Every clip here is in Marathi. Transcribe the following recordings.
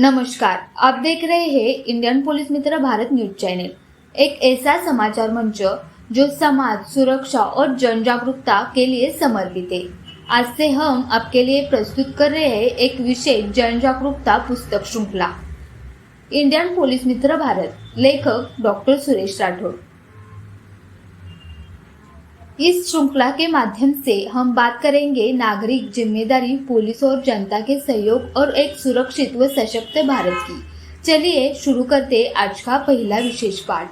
नमस्कार, आप देख रहे हैं इंडियन पुलिस मित्र भारत न्यूज चैनल, एक ऐसा समाचार मंच जो समाज सुरक्षा और जन जागरूकता के लिए समर्पित है। आज से हम आपके लिए प्रस्तुत कर रहे हैं एक विशेष जन जागरूकता पुस्तक श्रृंखला इंडियन पुलिस मित्र भारत, लेखक डॉक्टर सुरेश राठौड़। इस श्रृंखला के माध्यम से हम बात करेंगे नागरिक जिम्मेदारी, पुलिस और जनता के सहयोग और एक सुरक्षित व सशक्त भारत की। चलिए शुरू करते आज का पहला विशेष पाठ।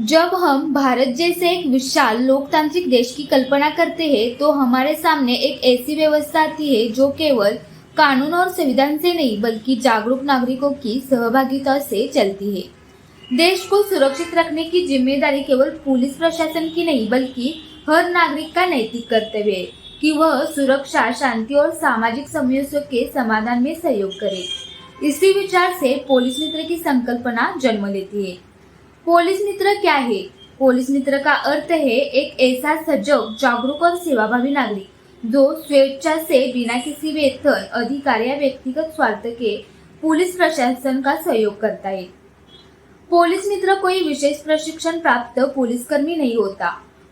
जब हम भारत जैसे एक विशाल लोकतांत्रिक देश की कल्पना करते हैं तो हमारे सामने एक ऐसी व्यवस्था आती है जो केवल कानून और संविधान से नहीं बल्कि जागरूक नागरिकों की सहभागिता से चलती है। देश को सुरक्षित रखने की जिम्मेदारी केवल पुलिस प्रशासन की नहीं बल्कि हर नागरिक का नैतिक कर्तव्य है कि वह सुरक्षा, शांति और सामाजिक समस्याओं के समाधान में सहयोग करे। इसी विचार से पुलिस मित्र की संकल्पना जन्म लेती है। पुलिस मित्र क्या है? पुलिस मित्र का अर्थ है एक ऐसा सजग, जागरूक और सेवाभावी नागरिक जो स्वेच्छा से बिना किसी वेतन, अधिकार या व्यक्तिगत स्वार्थ के पुलिस प्रशासन का सहयोग करता है। पुलिस मित्र कोई विशेष प्रशिक्षण प्राप्त पुलिसकर्मी नहीं होता।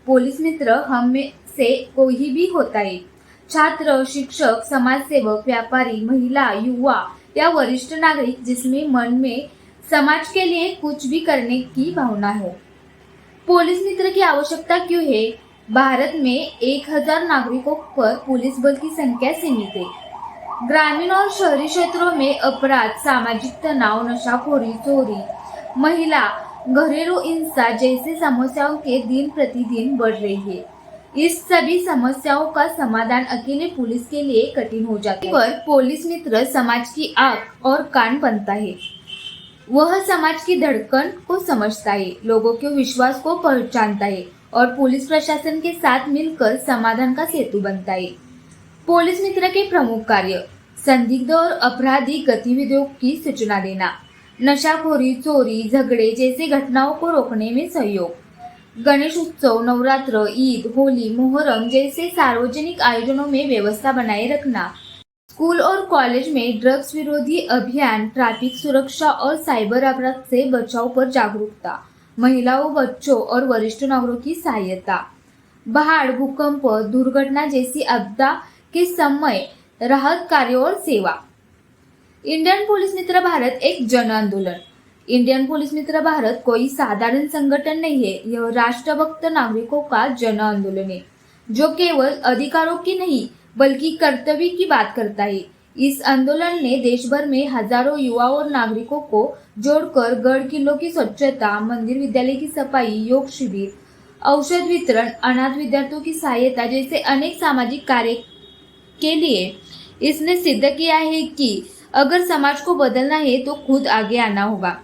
पुलिस मित्र हम में से कोई भी होता है। छात्र, शिक्षक, समाजसेवक, व्यापारी, महिला, युवा या वरिष्ठ नागरिक जिसमें मन में समाज के लिए कुछ भी करने की भावना हो। पुलिस मित्र की आवश्यकता क्यों है? भारत में 1000 नागरिकों पर पुलिस बल की संख्या सीमित है। ग्रामीण और शहरी क्षेत्रों में अपराध, सामाजिक तनाव, नशाखोरी, चोरी, महिला, घरेलू हिंसा जैसी समस्याओं के दिन प्रतिदिन बढ़ रही है। इस सभी समस्याओं का समाधान अकेले पुलिस के लिए कठिन हो जाता है। पर पुलिस मित्र समाज की आंख और कान बनता है। वह समाज की धड़कन को समझता है, लोगों के विश्वास को पहचानता है और पुलिस प्रशासन के साथ मिलकर समाधान का सेतु बनता है। पुलिस मित्र के प्रमुख कार्य: संदिग्ध और आपराधिक गतिविधियों की सूचना देना, नशाखोरी, चोरी, झगड़े जैसी घटनाओं को रोकने में सहयोग, गणेश उत्सव, नवरात्र, ईद, होली, मोहर्रम जैसे सार्वजनिक आयोजनों में व्यवस्था बनाए रखना, स्कूल और कॉलेज में ड्रग्स विरोधी अभियान, ट्रैफिक सुरक्षा और साइबर अपराध से बचाव पर जागरूकता, महिलाओं, बच्चों और वरिष्ठ नागरिकों की सहायता, बाढ़, भूकंप, दुर्घटना जैसी आपदा के समय राहत कार्य और सेवा। इंडियन पुलिस मित्र भारत एक जन आंदोलन। इंडियन पुलिस मित्र भारत कोई साधारण संगठन नहीं है, यह राष्ट्रभक्त नागरिकों का जन आंदोलन है जो केवल अधिकारों की नहीं बल्कि कर्तव्य की बात करता है। इस आंदोलन ने देश भर में हजारों युवा और नागरिकों को जोड़कर गढ़ किलों की स्वच्छता, मंदिर विद्यालय की सफाई, योग शिविर, औषध वितरण, अनाथ विद्यार्थियों की सहायता जैसे अनेक सामाजिक कार्य के लिए इसने सिद्ध किया है कि अगर समाज को बदलना है तो खुद आगे आना होगा।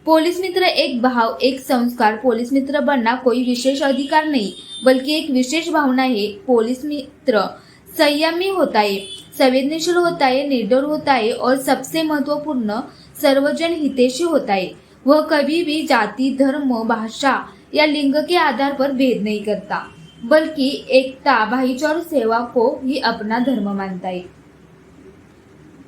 पुलिस मित्र एक भाव, एक संस्कार। पुलिस मित्र बनना कोई विशेष अधिकार नहीं बल्कि एक विशेष भावना है। पुलिस मित्र संयमी होता है, संवेदनशील होता है, निडर होता है और सबसे महत्वपूर्ण सर्वजन हितैषी होता है। वह कभी भी जाति, धर्म, भाषा या लिंग के आधार पर भेद नहीं करता बल्कि एकता, भाईचारा और सेवा को ही अपना धर्म मानता है।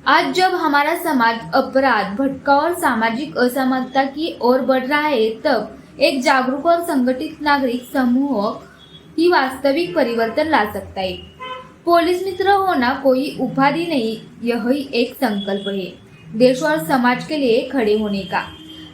आज जब हमारा समाज अपराध, भटकाव और सामाजिक असमानता की ओर बढ़ रहा है तब एक जागरूक और संगठित नागरिक समूह ही वास्तविक परिवर्तन ला सकता है। पुलिस मित्र होना कोई उपाधि नहीं, यह ही एक संकल्प है देश और समाज के लिए खड़े होने का।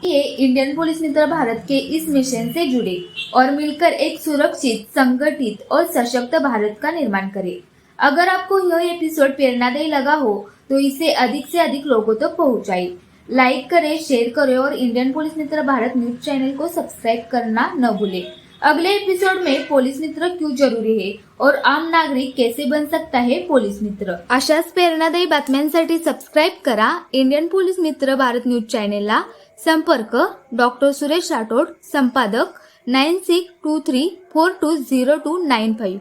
ये इंडियन पुलिस मित्र भारत के इस मिशन से जुड़े और मिलकर एक सुरक्षित, संगठित और सशक्त भारत का निर्माण करें। अगर आपको यह एपिसोड प्रेरणादायी लगा हो तो इसे अधिक से अधिक लोगों तक पहुंचाएं। लाइक करें, शेयर करें और इंडियन पुलिस मित्र भारत न्यूज चैनल को सब्सक्राइब करना न भूलें। अगले एपिसोड में पुलिस मित्र क्यों जरूरी है और आम नागरिक कैसे बन सकता है पुलिस मित्र, अशाच प्रेरणादायी बातम्यांसाठी सबस्क्राईब करा इंडियन पुलिस मित्र भारत न्यूज चॅनेलला। संपर्क डॉक्टर सुरेश राठौड़, संपादक 9623420295।